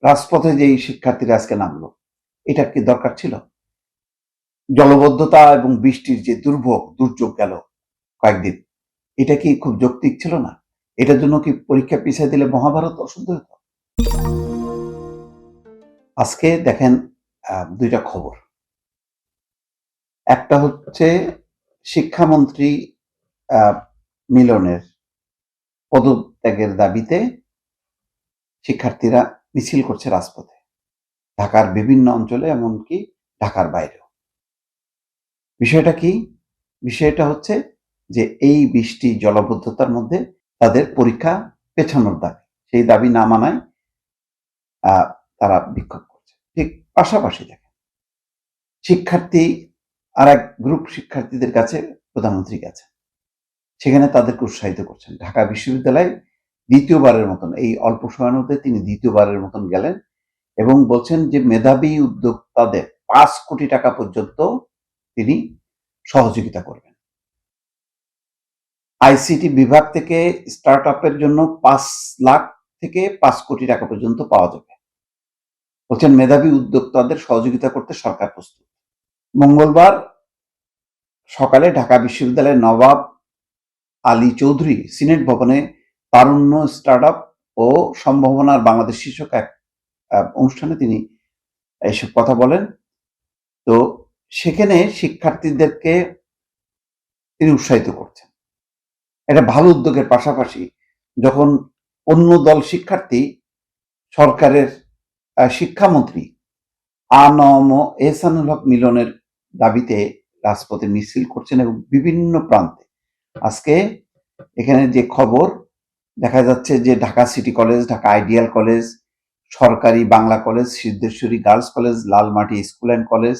রাজপথে যেই শিক্ষার্থীরা আজকে নামলো, এটা কি দরকার ছিল? জলবদ্ধতা এবং বৃষ্টির যে দুর্যোগ গেল কয়েকদিন, এটা কি খুব যৌক্তিক ছিল না? এটার জন্য কি পরীক্ষা পিছিয়ে দিলে মহাভারত অশুদ্ধ হতো? আজকে দেখেন দুইটা খবর। একটা হচ্ছে শিক্ষামন্ত্রী মিলনের পদত্যাগের দাবিতে শিক্ষার্থীরা মিছিল করছে রাজপথে, ঢাকার বিভিন্ন অঞ্চলে, এমনকি ঢাকার বাইরেও। বিষয়টা কি? বিষয়টা হচ্ছে যে এই বৃষ্টি জলাবদ্ধতার মধ্যে তাদের পরীক্ষা পেছানোর দাবি, সেই দাবি না মানায় তারা বিক্ষোভ করছে। ঠিক পাশাপাশি দেখেন শিক্ষার্থী আর এক গ্রুপ শিক্ষার্থীদের কাছে প্রধানমন্ত্রী গেছে, সেখানে তাদেরকে উৎসাহিত করছেন। ঢাকা বিশ্ববিদ্যালয়ে দ্বিতীয়বারের মতন, এই অল্প সময়ের মধ্যে তিনি দ্বিতীয়বারের মতন গেলেন এবং বলছেন যে মেধাবী উদ্যোক্তাদের 5 কোটি টাকা পর্যন্ত তিনি সহযোগিতা করবেন। আইসিটি বিভাগ থেকে স্টার্ট আপের জন্য 5 লাখ থেকে 5 কোটি টাকা পর্যন্ত পাওয়া যাবে। বলছেন মেধাবী উদ্যোক্তাদের সহযোগিতা করতে সরকার প্রস্তুত। মঙ্গলবার সকালে ঢাকা বিশ্ববিদ্যালয়ের নবাব আলী চৌধুরী সিনেট ভবনে তারুণ্য স্টার্টআপ ও সম্ভাবনার বাংলাদেশ শীর্ষক এক অনুষ্ঠানে তিনি এইসব কথা বলেন। তো সেখানে শিক্ষার্থীদেরকে তিনি উৎসাহিত করছেন। এটা ভালো উদ্যোগের পাশাপাশি যখন অন্য দল শিক্ষার্থী সরকারের শিক্ষামন্ত্রী আনম এহসানুল হক মিলনের দাবিতে রাজপথে মিছিল করছেন এবং বিভিন্ন প্রান্তে। আজকে এখানে যে খবর দেখা যাচ্ছে যে Dhaka city college, Dhaka ideal college, সরকারি Bangla college, Siddheswari girls college, Lalmati school and college,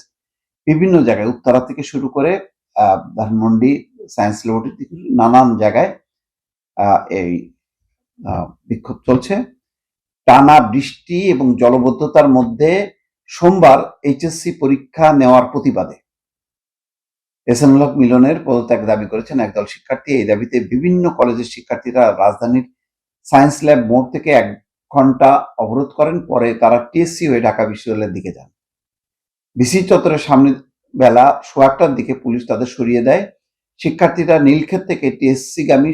বিভিন্ন জায়গায় উত্তরা থেকে শুরু করে ধানমন্ডি সায়েন্স ল্যাবরেটরি থেকে নানান জায়গায় এই বিক্ষোভ চলছে। টানা বৃষ্টি এবং জলবদ্ধতার মধ্যে সোমবার এইচএসসি পরীক্ষা নেওয়ার প্রতিবাদে এহসানুল হক মিলনের পদত্যাগ দাবি করেছেন একদল শিক্ষার্থী। এই দাবিতে বিভিন্ন কলেজের শিক্ষার্থীরা রাজধানীর সায়েন্স ল্যাব মোড় থেকে 1 ঘন্টা অবরোধ করেন। পরে তারা টিএসসি হয়ে ঢাকা বিশ্ববিদ্যালয়ের দিকে যান। ভিসি চত্বরের সামনে বেলা 1:15টার দিকে পুলিশ তাদের সরিয়ে দেয়। শিক্ষার্থীরা নীলক্ষেত থেকে টিএসসি গামী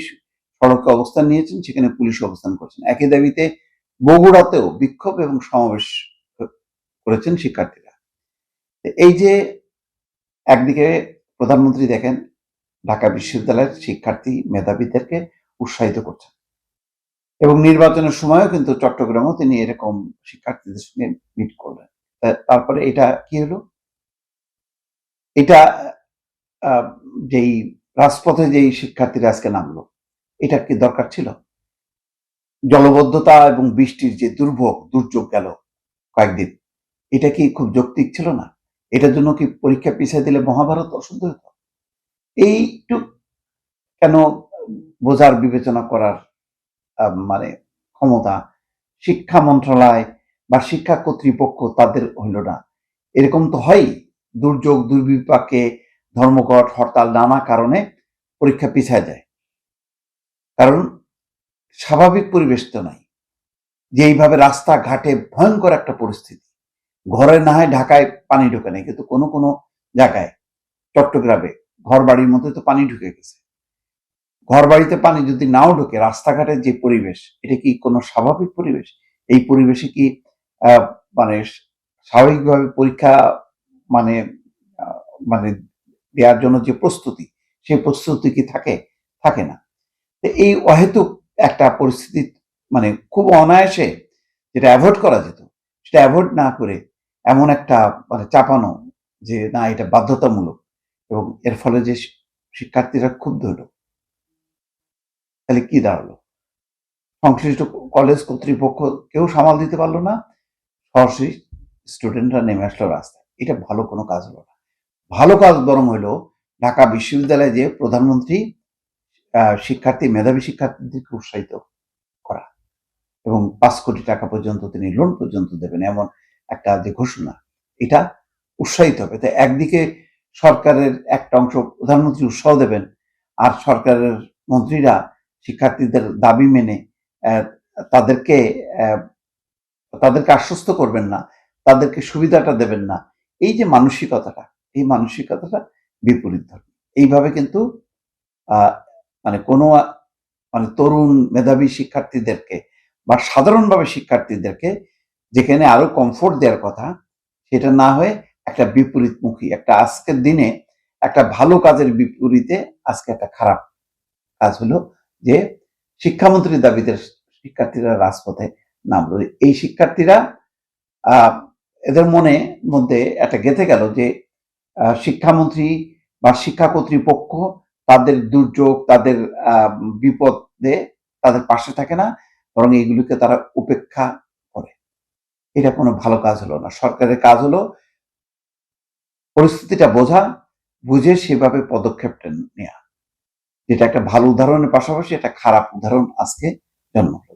সড়কে অবস্থান নিয়েছেন, সেখানে পুলিশ অবস্থান করছেন। একই দাবিতে বগুড়াতেও বিক্ষোভ এবং সমাবেশ করেছেন শিক্ষার্থীরা। এই যে একদিকে প্রধানমন্ত্রী দেখেন ঢাকা বিশ্ববিদ্যালয়ের শিক্ষার্থী মেধাবীদেরকে উৎসাহিত করছেন এবং নির্বাচনের সময়ও কিন্তু চট্টগ্রামেও তিনি এরকম শিক্ষার্থীদের সঙ্গে মিট করলেন। তারপরে এটা কি হলো? এটা যেই রাজপথে যেই শিক্ষার্থীরা আজকে নামলো, এটা কি দরকার ছিল? জলবদ্ধতা এবং বৃষ্টির যে দুর্যোগ গেল কয়েকদিন, এটা কি খুব যৌক্তিক ছিল না? এটার জন্য কি পরীক্ষা পিছিয়ে দিলে মহাভারত অশুদ্ধ হতো? এইটুক কেন বোঝার বিবেচনা করার মানে ক্ষমতা শিক্ষা মন্ত্রণালয় বা শিক্ষা কর্তৃপক্ষ তাদের হইল না? এরকম তো হয়ই, দুর্যোগ দুর্বিপাকে ধর্মঘট হরতাল নানা কারণে পরীক্ষা পিছায় যায়। কারণ স্বাভাবিক পরিবেশ তো নাই, যে এইভাবে রাস্তাঘাটে ভয়ঙ্কর একটা পরিস্থিতি। ঘরে না হয় ঢাকায় পানি ঢোকে নাই, কিন্তু কোনো কোনো জায়গায় চট্টগ্রামে ঘর বাড়ির মধ্যে তো পানি ঢুকে গেছে। ঘর বাড়িতে পানি যদি নাও ঢোকে, রাস্তাঘাটের যে পরিবেশ, এটা কি কোনো স্বাভাবিক পরিবেশ? এই পরিবেশে কি মানে স্বাভাবিকভাবে পরীক্ষা মানে মানে দেওয়ার জন্য যে প্রস্তুতি, সেই প্রস্তুতি কি থাকে? থাকে না। এই অহেতুক একটা পরিস্থিতি মানে খুব অনায়াসে যেটা অ্যাভয়েড করা যেত, সেটা অ্যাভয়েড না করে এমন একটা মানে চাপানো যে না এটা বাধ্যতামূলক, এবং এর ফলে যে শিক্ষার্থীরা ক্ষুব্ধ হলো, তাহলে কি দাঁড়ালো? সংশ্লিষ্ট কলেজ কর্তৃপক্ষ কেউ সামাল দিতে পারলো না, সরাসরি স্টুডেন্টরা নেমে আসলো রাস্তায়। এটা ভালো কোনো কাজ হলো না। ভালো কাজ বরং হলো ঢাকা বিশ্ববিদ্যালয়ে যে প্রধানমন্ত্রী মেধাবী শিক্ষার্থীদেরকে উৎসাহিত করা এবং 5 কোটি টাকা পর্যন্ত তিনি লোন পর্যন্ত দেবেন, এমন একটা যে ঘোষণা, এটা উৎসাহিত হবে। তাই একদিকে সরকারের একটা অংশ প্রধানমন্ত্রী উৎসাহ দেবেন, আর সরকারের মন্ত্রীরা শিক্ষার্থীদের দাবি মেনে তাদেরকে তাদেরকে আশ্বস্ত করবেন না, তাদেরকে সুবিধাটা দেবেন না, এই যে মানসিকতাটা, এই মানসিকতাটা বিপরীত ধর্মী। এইভাবে কিন্তু মানে কোনো মানে তরুণ মেধাবী শিক্ষার্থীদেরকে বা সাধারণভাবে শিক্ষার্থীদেরকে যেখানে আরো কমফোর্ট দেওয়ার কথা, সেটা না হয়ে একটা বিপরীতমুখী, একটা আজকের দিনে একটা ভালো কাজের বিপরীতে আজকে একটা খারাপ কাজ হলো যে শিক্ষামন্ত্রীর দাবিতে শিক্ষার্থীরা রাজপথে নামলো। এই শিক্ষার্থীরা এদের মধ্যে একটা গেঁথে গেল যে শিক্ষামন্ত্রী বা শিক্ষা কর্তৃপক্ষ তাদের দুর্যোগ, তাদের বিপদে তাদের পাশে থাকে না, বরং এগুলিকে তারা উপেক্ষা করে। এটা কোনো ভালো কাজ হলো না। সরকারের কাজ হলো পরিস্থিতিটা বোঝা, বুঝে সেভাবে পদক্ষেপটা নেওয়া। যেটা একটা ভালো উদাহরণের পাশাপাশি একটা খারাপ উদাহরণ আজকে জন্ম হলো।